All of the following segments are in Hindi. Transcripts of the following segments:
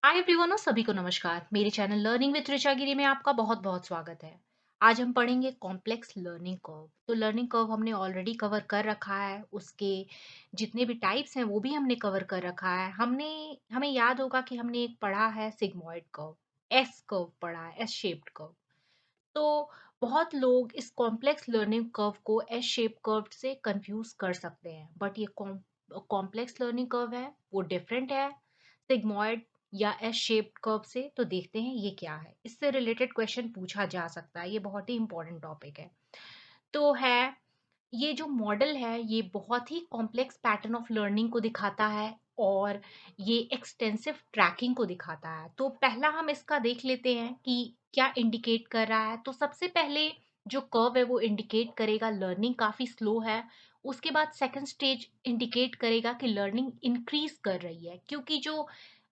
हाय एवरीवन और सभी को नमस्कार। मेरे चैनल लर्निंग विद ऋचा गिरी में आपका बहुत बहुत स्वागत है। आज हम पढ़ेंगे कॉम्प्लेक्स लर्निंग कर्व। तो लर्निंग कर्व हमने ऑलरेडी कवर कर रखा है, उसके जितने भी टाइप्स हैं वो भी हमने कवर कर रखा है। हमें याद होगा कि हमने एक पढ़ा है सिग्मॉइड कर्व, एस कर्व पढ़ा है, एस शेप्ड कर्व। तो बहुत लोग इस कॉम्प्लेक्स लर्निंग कर्व को एस शेप कर्व से कंफ्यूज कर सकते हैं, बट ये कॉम्प्लेक्स लर्निंग कर्व है वो डिफरेंट है सिग्मॉइड या एस शेप्ड कर्व से। तो देखते हैं ये क्या है, इससे रिलेटेड क्वेश्चन पूछा जा सकता है, ये बहुत ही इंपॉर्टेंट टॉपिक है। तो है, ये जो मॉडल है ये बहुत ही कॉम्प्लेक्स पैटर्न ऑफ लर्निंग को दिखाता है और ये एक्सटेंसिव ट्रैकिंग को दिखाता है। तो पहला हम इसका देख लेते हैं कि क्या इंडिकेट कर रहा है। तो सबसे पहले जो कर्व है वो इंडिकेट करेगा लर्निंग काफ़ी स्लो है। उसके बाद सेकंड स्टेज इंडिकेट करेगा कि लर्निंग इंक्रीज कर रही है, क्योंकि जो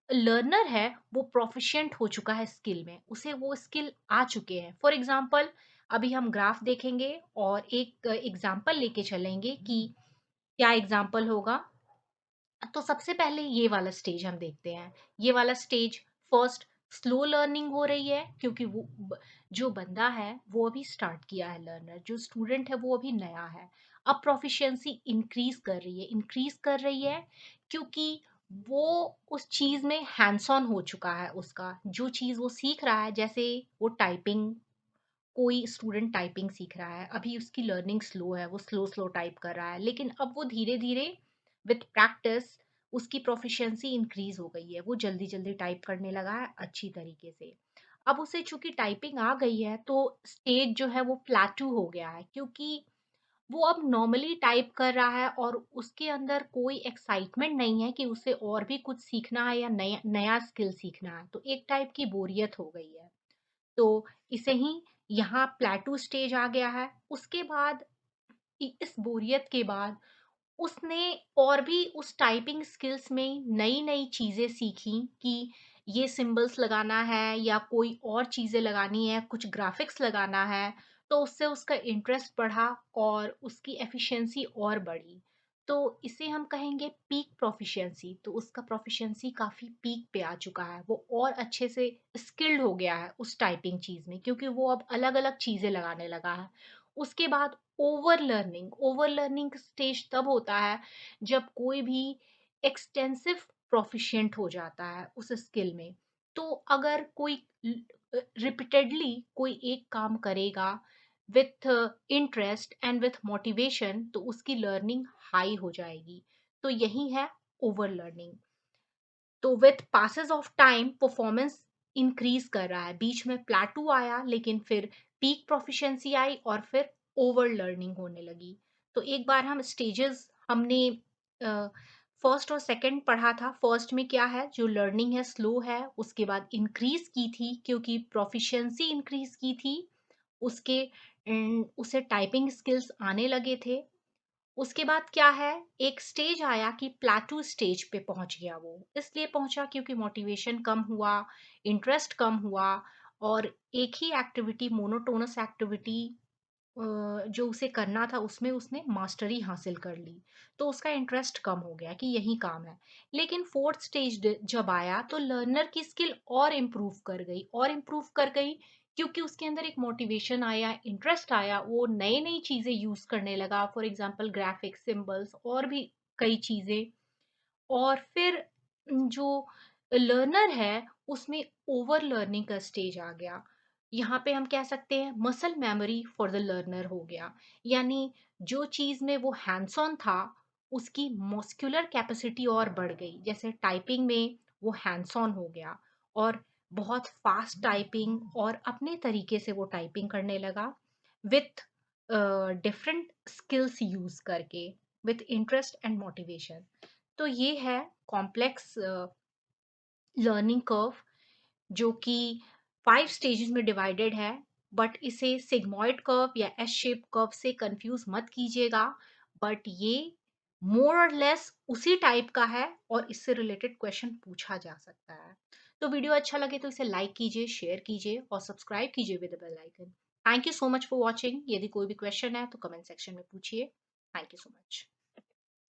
लर्नर है वो प्रोफिशिएंट हो चुका है स्किल में, उसे वो स्किल आ चुके हैं। फॉर एग्जांपल अभी हम ग्राफ देखेंगे और एक एग्जांपल लेके चलेंगे कि क्या एग्जांपल होगा। तो सबसे पहले ये वाला स्टेज हम देखते हैं। ये वाला स्टेज फर्स्ट स्लो लर्निंग हो रही है, क्योंकि जो बंदा है वो अभी स्टार्ट किया है, लर्नर जो स्टूडेंट है वो अभी नया है। अब प्रोफिशिएंसी इंक्रीज कर रही है क्योंकि वो उस चीज में हैंड्स ऑन हो चुका है। उसका जो चीज वो सीख रहा है, जैसे वो टाइपिंग, कोई स्टूडेंट टाइपिंग सीख रहा है, अभी उसकी लर्निंग स्लो है, वो स्लो स्लो टाइप कर रहा है, लेकिन अब वो धीरे धीरे विथ प्रैक्टिस उसकी प्रोफिशिएंसी इंक्रीज हो गई है, वो जल्दी जल्दी टाइप करने लगा है अच्छी तरीके से। अब उसे चूंकि टाइपिंग आ गई है तो स्टेज जो है वो प्लेटू हो गया है, क्योंकि वो अब नॉर्मली टाइप कर रहा है और उसके अंदर कोई एक्साइटमेंट नहीं है कि उसे और भी कुछ सीखना है या नया नया स्किल सीखना है। तो एक टाइप की बोरियत हो गई है। तो इसे ही यहाँ प्लेटू स्टेज आ गया है। उसके बाद इस बोरियत के बाद उसने और भी उस टाइपिंग स्किल्स में नई नई चीजें सीखी कि ये सिंबल्स लगाना है या कोई और चीजें लगानी है, कुछ ग्राफिक्स लगाना है। तो उससे उसका इंटरेस्ट बढ़ा और उसकी एफिशिएंसी और बढ़ी। तो इसे हम कहेंगे पीक प्रोफिशिएंसी। तो उसका प्रोफिशिएंसी काफी पीक पे आ चुका है, वो और अच्छे से स्किल्ड हो गया है उस टाइपिंग चीज में, क्योंकि वो अब अलग अलग चीजें लगाने लगा है। उसके बाद ओवर लर्निंग स्टेज तब होता है जब कोई भी एक्सटेंसिव प्रोफिशिएंट हो जाता है उस स्किल में। तो अगर कोई रिपीटेडली कोई एक काम करेगा with interest and with motivation, तो उसकी लर्निंग हाई हो जाएगी। तो यही है ओवर लर्निंग। तो with passes of time performance increase कर रहा है, बीच में प्लेटू आया लेकिन फिर पीक प्रोफिशिएंसी आई और फिर ओवर लर्निंग होने लगी। तो एक बार हम स्टेजेस हमने फर्स्ट और सेकंड पढ़ा था। फर्स्ट में क्या है, जो लर्निंग है स्लो है, उसके बाद इंक्रीज की थी क्योंकि प्रोफिशिएंसी इंक्रीज की थी। उसके उसे टाइपिंग स्किल्स आने लगे थे। उसके बाद क्या है, एक स्टेज आया कि प्लेटू स्टेज पे पहुंच गया। वो इसलिए पहुंचा क्योंकि मोटिवेशन कम हुआ, इंटरेस्ट कम हुआ और एक ही एक्टिविटी, मोनोटोनस एक्टिविटी जो उसे करना था उसमें उसने मास्टरी हासिल कर ली। तो उसका इंटरेस्ट कम हो गया कि यही काम है। लेकिन फोर्थ स्टेज जब आया तो लर्नर की स्किल और इम्प्रूव कर गई, क्योंकि उसके अंदर एक मोटिवेशन आया, इंटरेस्ट आया, वो नई नई चीजें यूज करने लगा। फॉर एग्जांपल ग्राफिक्स, सिंबल्स और भी कई चीजें। और फिर जो लर्नर है उसमें ओवर लर्निंग का स्टेज आ गया। यहाँ पे हम कह सकते हैं muscle memory for the learner हो गया। यानी जो चीज में वो हैंड्स ऑन था उसकी मस्कुलर कैपेसिटी और बढ़ गई। जैसे टाइपिंग में वो हैंड्स ऑन हो गया और बहुत फास्ट टाइपिंग और अपने तरीके से वो टाइपिंग करने लगा विथ डिफरेंट स्किल्स यूज करके, विथ इंटरेस्ट एंड मोटिवेशन। तो ये है कॉम्प्लेक्स लर्निंग कर्व, जो कि 5 स्टेजेस में डिवाइडेड है। बट इसे सिग्मॉइड कर्व या एस शेप कर्व से कंफ्यूज मत कीजिएगा। बट ये मोर और लेस उसी टाइप का है और इससे रिलेटेड क्वेश्चन पूछा जा सकता है। तो वीडियो अच्छा लगे तो इसे लाइक कीजिए, शेयर कीजिए और सब्सक्राइब कीजिए with the bell icon. Thank you so much for watching. यदि कोई भी क्वेश्चन है तो कमेंट सेक्शन में पूछिए। Thank you so much.